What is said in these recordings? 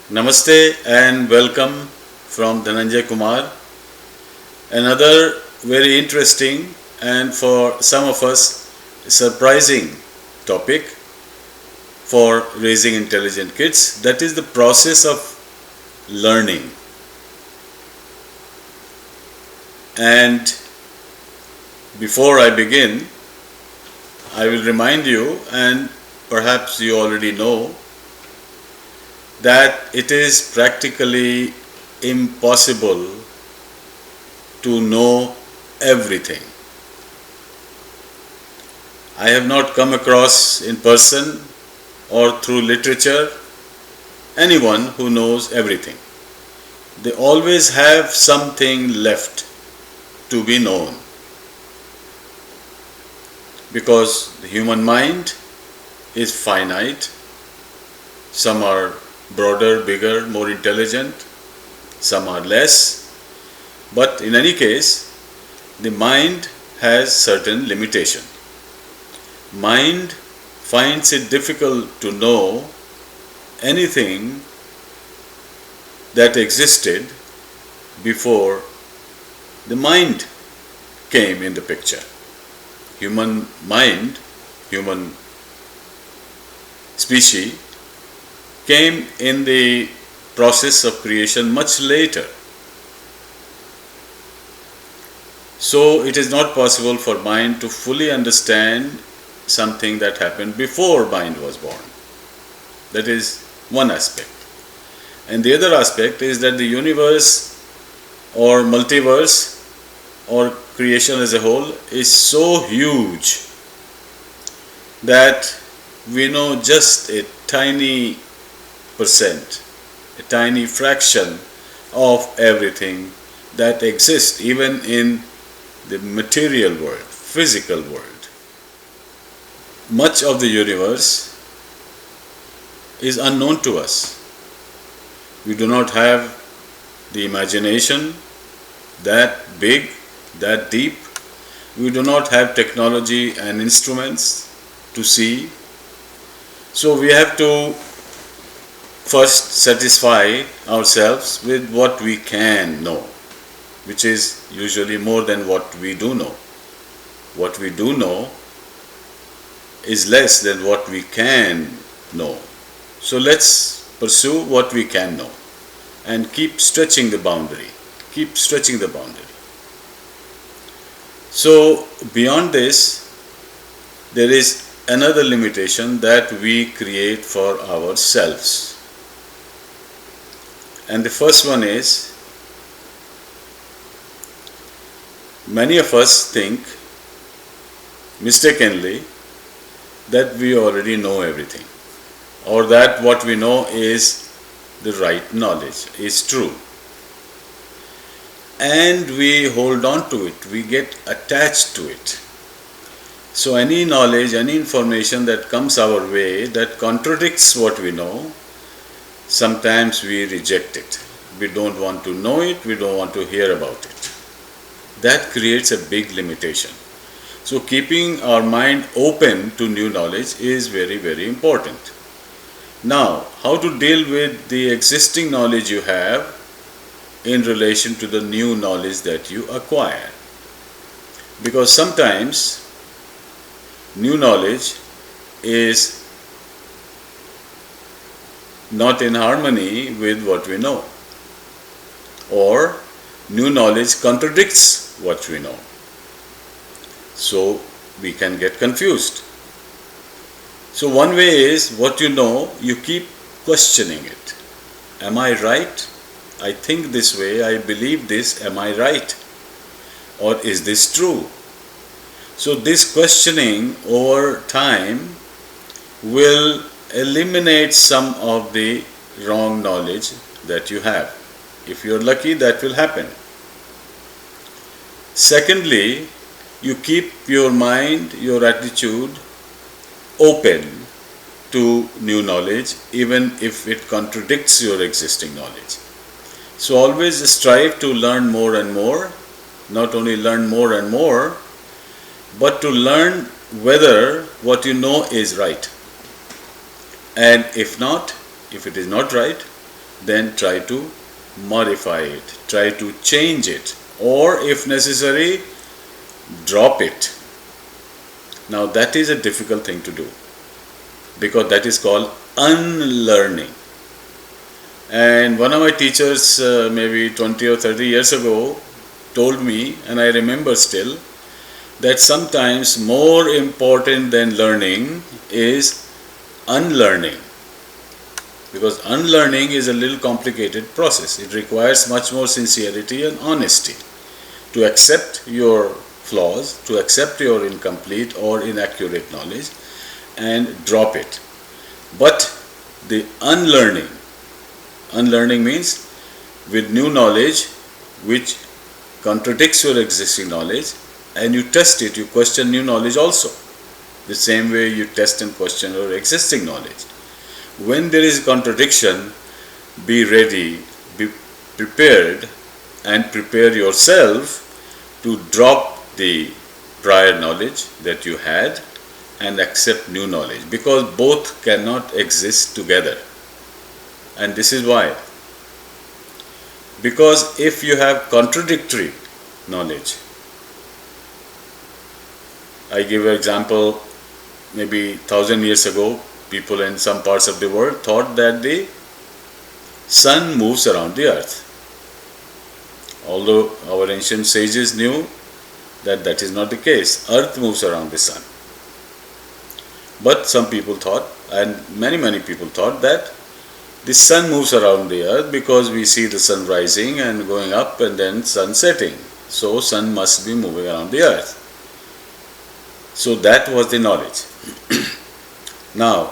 Namaste and welcome from Dhananjaya Kumar. Another very interesting and for some of us surprising topic for raising intelligent kids, that is the process of learning. And before I begin, I will remind you, and perhaps you already know, that it is practically impossible to know everything. I have not come across in person or through literature anyone who knows everything. They always have something left to be known, because the human mind is finite. Some are broader, bigger, more intelligent, some are less, but in any case the mind has certain limitation. Mind finds it difficult to know anything that existed before the mind came in the picture. Human mind, human species came in the process of creation much later. So it is not possible for mind to fully understand something that happened before mind was born. That is one aspect. And the other aspect is that the universe or multiverse or creation as a whole is so huge that we know just a tiny percent, a tiny fraction of everything that exists even in the material world, physical world. Much of the universe is unknown to us. We do not have the imagination that big, that deep. We do not have technology and instruments to see. So we have to first satisfy ourselves with what we can know, which is usually more than what we do know. What we do know is less than what we can know. So let's pursue what we can know and keep stretching the boundary. Keep stretching the boundary. So beyond this, there is another limitation that we create for ourselves. And the first one is, many of us think mistakenly that we already know everything, or that what we know is the right knowledge, is true. And we hold on to it, we get attached to it. So any knowledge, any information that comes our way that contradicts what we know, sometimes we reject it. We don't want to know it, we don't want to hear about it. That creates a big limitation. So keeping our mind open to new knowledge is very, very important. Now, how to deal with the existing knowledge you have in relation to the new knowledge that you acquire? Because sometimes new knowledge is not in harmony with what we know, or new knowledge contradicts what we know. So we can get confused. So one way is, what you know, you keep questioning it. Am I right? I think this way, I believe this, am I right? Or is this true? So this questioning over time will eliminate some of the wrong knowledge that you have. If you're lucky, that will happen. Secondly, you keep your mind, your attitude open to new knowledge, even if it contradicts your existing knowledge. So always strive to learn more and more, not only learn more and more, but to learn whether what you know is right. And if not, if it is not right, then try to modify it, try to change it, or if necessary, drop it. Now that is a difficult thing to do, because that is called unlearning. And one of my teachers, maybe 20 or 30 years ago, told me, and I remember still, that sometimes more important than learning is unlearning. Because unlearning is a little complicated process. It requires much more sincerity and honesty to accept your flaws, to accept your incomplete or inaccurate knowledge and drop it. But the unlearning means with new knowledge which contradicts your existing knowledge, and you test it, you question new knowledge also, the same way you test and question your existing knowledge. When there is contradiction, be ready, be prepared, and prepare yourself to drop the prior knowledge that you had and accept new knowledge, because both cannot exist together. And this is why. Because if you have contradictory knowledge, I give an example, maybe 1,000 years ago, people in some parts of the world thought that the sun moves around the earth. Although our ancient sages knew that that is not the case. Earth moves around the sun. But some people thought, and many people thought, that the sun moves around the earth because we see the sun rising and going up and then sun setting. So sun must be moving around the earth. So that was the knowledge. Now,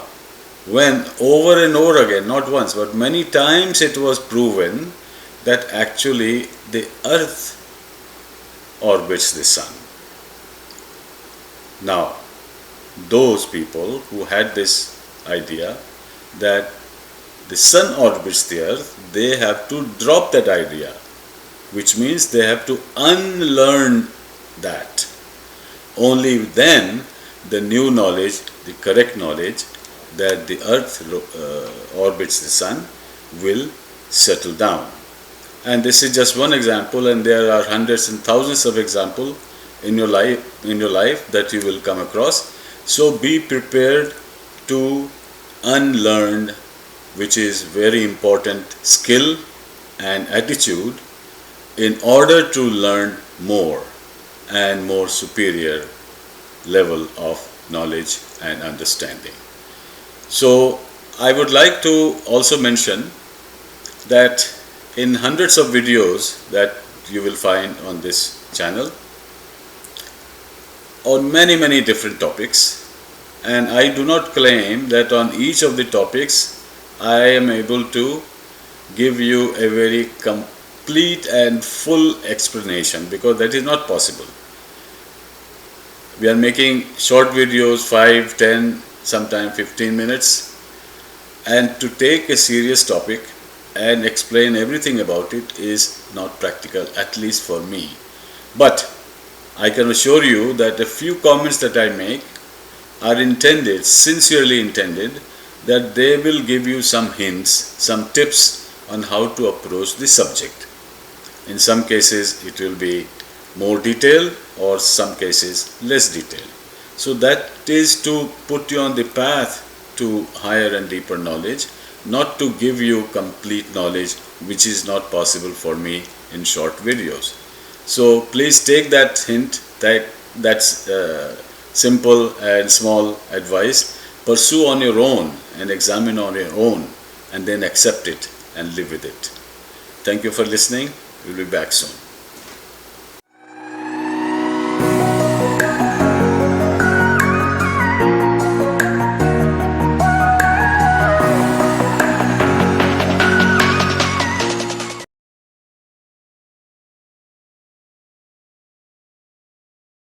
when over and over again, not once but many times, it was proven that actually the earth orbits the sun. Now, those people who had this idea that the sun orbits the earth, they have to drop that idea, which means they have to unlearn that. Only then the new knowledge, the correct knowledge that the earth orbits the sun will settle down. And this is just one example, and there are hundreds and thousands of examples in your life that you will come across. So be prepared to unlearn, which is very important skill and attitude, in order to learn more and more superior level of knowledge and understanding. So I would like to also mention that in hundreds of videos that you will find on this channel on many different topics, and I do not claim that on each of the topics I am able to give you a very complete and full explanation, because that is not possible. We are making short videos, 5, 10, sometimes 15 minutes, and to take a serious topic and explain everything about it is not practical, at least for me. But I can assure you that a few comments that I make are intended, sincerely intended, that they will give you some hints, some tips on how to approach the subject. In some cases it will be more detailed, or some cases less detailed. So that is to put you on the path to higher and deeper knowledge, not to give you complete knowledge, which is not possible for me in short videos. So please take that hint, that's simple and small advice, pursue on your own and examine on your own, and then accept it and live with it. Thank you for listening. We'll be back soon.